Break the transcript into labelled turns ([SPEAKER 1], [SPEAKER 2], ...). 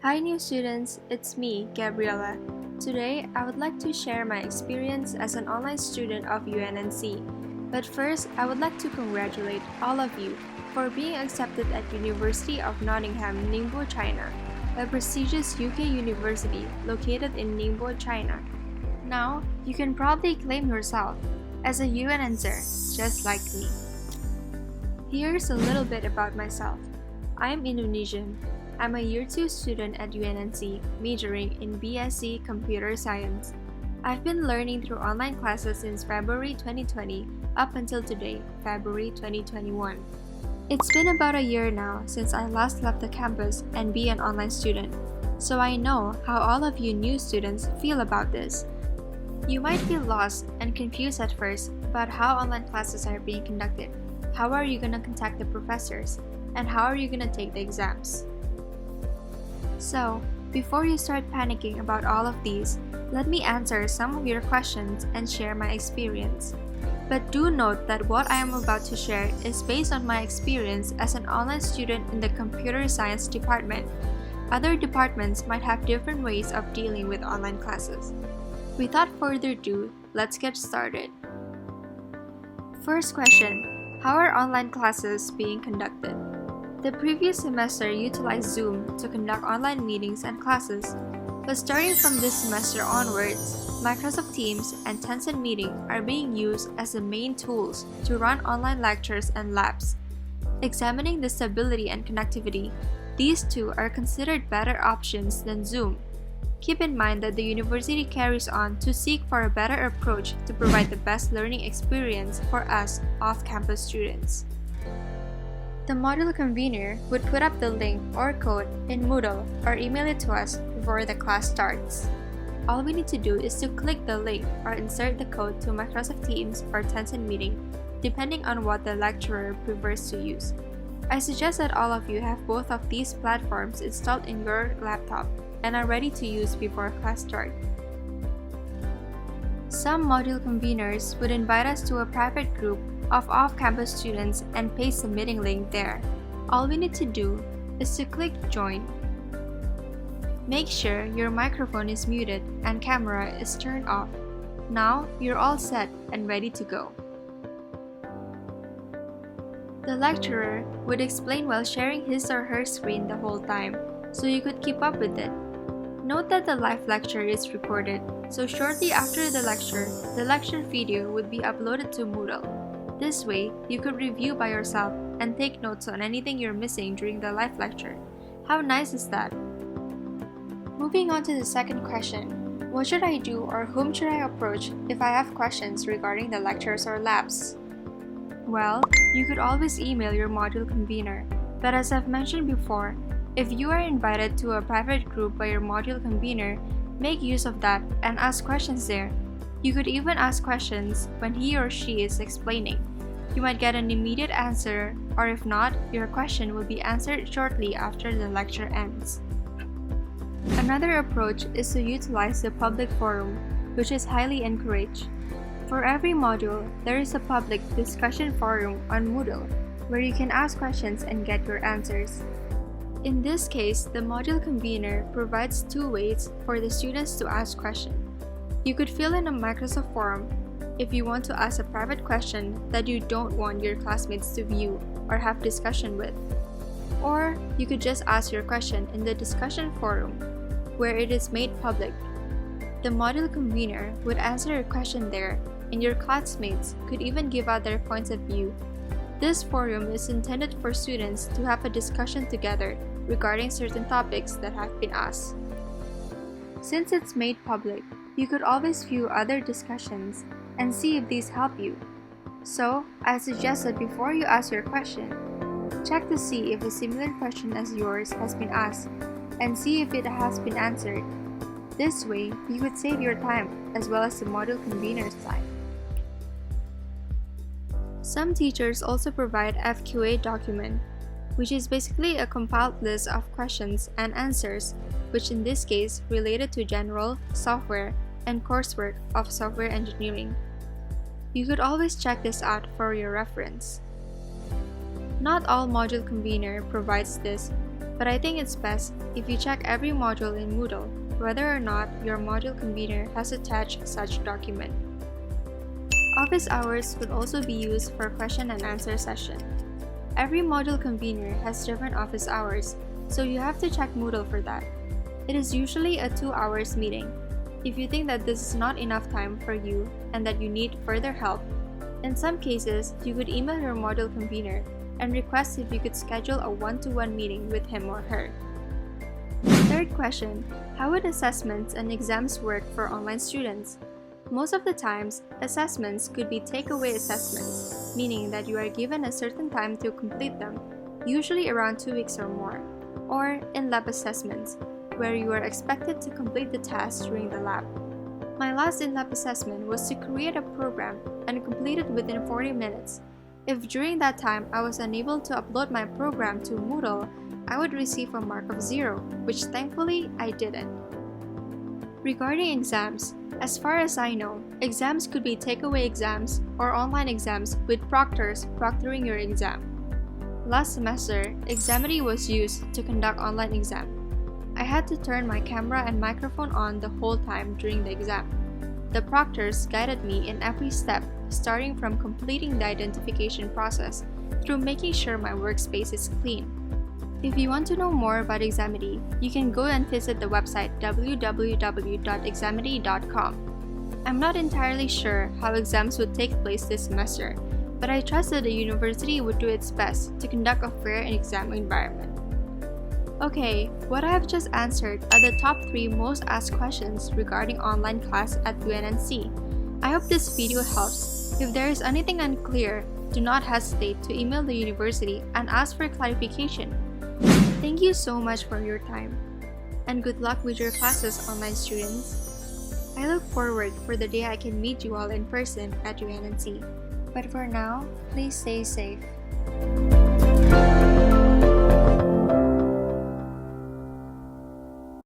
[SPEAKER 1] Hi new students, it's me, Gabriella. Today, I would like to share my experience as an online student of UNNC. But first, I would like to congratulate all of you for being accepted at University of Nottingham, Ningbo, China, a prestigious UK university located in Ningbo, China. Now, you can proudly claim yourself as a UNNcer, just like me. Here's a little bit about myself. I'm Indonesian. I'm a Year 2 student at UNNC, majoring in BSc Computer Science. I've been learning through online classes since February 2020 up until today, February 2021. It's been about a year now since I last left the campus and be an online student, so I know how all of you new students feel about this. You might feel lost and confused at first about how online classes are being conducted. How are you going to contact the professors? And how are you going to take the exams? So, before you start panicking about all of these, let me answer some of your questions and share my experience. But do note that what I am about to share is based on my experience as an online student in the computer science department. Other departments might have different ways of dealing with online classes. Without further ado, let's get started. First question, how are online classes being conducted? The previous semester utilized Zoom to conduct online meetings and classes, but starting from this semester onwards, Microsoft Teams and Tencent Meeting are being used as the main tools to run online lectures and labs. Examining the stability and connectivity, these two are considered better options than Zoom. Keep in mind that the university carries on to seek for a better approach to provide the best learning experience for us off-campus students. The module convener would put up the link or code in Moodle or email it to us before the class starts. All we need to do is to click the link or insert the code to Microsoft Teams or Tencent Meeting, depending on what the lecturer prefers to use. I suggest that all of you have both of these platforms installed in your laptop and are ready to use before class start. Some module conveners would invite us to a private group of off-campus students and paste the meeting link there. All we need to do is to click join. Make sure your microphone is muted and camera is turned off. Now you're all set and ready to go. The lecturer would explain while sharing his or her screen the whole time, so you could keep up with it. Note that the live lecture is recorded, so shortly after the lecture video would be uploaded to Moodle. This way, you could review by yourself and take notes on anything you're missing during the live lecture. How nice is that? Moving on to the second question, what should I do or whom should I approach if I have questions regarding the lectures or labs? Well, you could always email your module convener, but as I've mentioned before, if you are invited to a private group by your module convener, make use of that and ask questions there. You could even ask questions when he or she is explaining. You might get an immediate answer, or if not, your question will be answered shortly after the lecture ends. Another approach is to utilize the public forum, which is highly encouraged. For every module, there is a public discussion forum on Moodle, where you can ask questions and get your answers. In this case, the module convener provides two ways for the students to ask questions. You could fill in a Microsoft form if you want to ask a private question that you don't want your classmates to view or have discussion with. Or you could just ask your question in the discussion forum, where it is made public. The module convener would answer your question there, and your classmates could even give out their points of view. This forum is intended for students to have a discussion together regarding certain topics that have been asked. Since it's made public, you could always view other discussions and see if these help you. So, I suggest that before you ask your question, check to see if a similar question as yours has been asked and see if it has been answered. This way, you could save your time as well as the module convener's time. Some teachers also provide FQA document, which is basically a compiled list of questions and answers, which in this case related to general, software, and coursework of software engineering. You could always check this out for your reference. Not all module convener provides this, but I think it's best if you check every module in Moodle, whether or not your module convener has attached such document. Office hours could also be used for question and answer session. Every module convener has different office hours, so you have to check Moodle for that. It is usually a 2 hours meeting. If you think that this is not enough time for you and that you need further help, in some cases, you could email your module convener and request if you could schedule a one-to-one meeting with him or her. Third question, how would assessments and exams work for online students? Most of the times, assessments could be takeaway assessments, meaning that you are given a certain time to complete them, usually around 2 weeks or more, or in-lab assessments, where you are expected to complete the task during the lab. My last in-lab assessment was to create a program and complete it within 40 minutes. If during that time I was unable to upload my program to Moodle, I would receive a mark of 0, which thankfully I didn't. Regarding exams, as far as I know, exams could be takeaway exams or online exams with proctors proctoring your exam. Last semester, Examity was used to conduct online exam. I had to turn my camera and microphone on the whole time during the exam. The proctors guided me in every step, starting from completing the identification process through making sure my workspace is clean. If you want to know more about Examity, you can go and visit the website www.examity.com. I'm not entirely sure how exams would take place this semester, but I trust that the university would do its best to conduct a fair exam environment. Okay, what I have just answered are the top 3 most asked questions regarding online class at UNNC. I hope this video helps. If there is anything unclear, do not hesitate to email the university and ask for clarification. Thank you so much for your time, and good luck with your classes, online students. I look forward for the day I can meet you all in person at UNNC. But for now, please stay safe.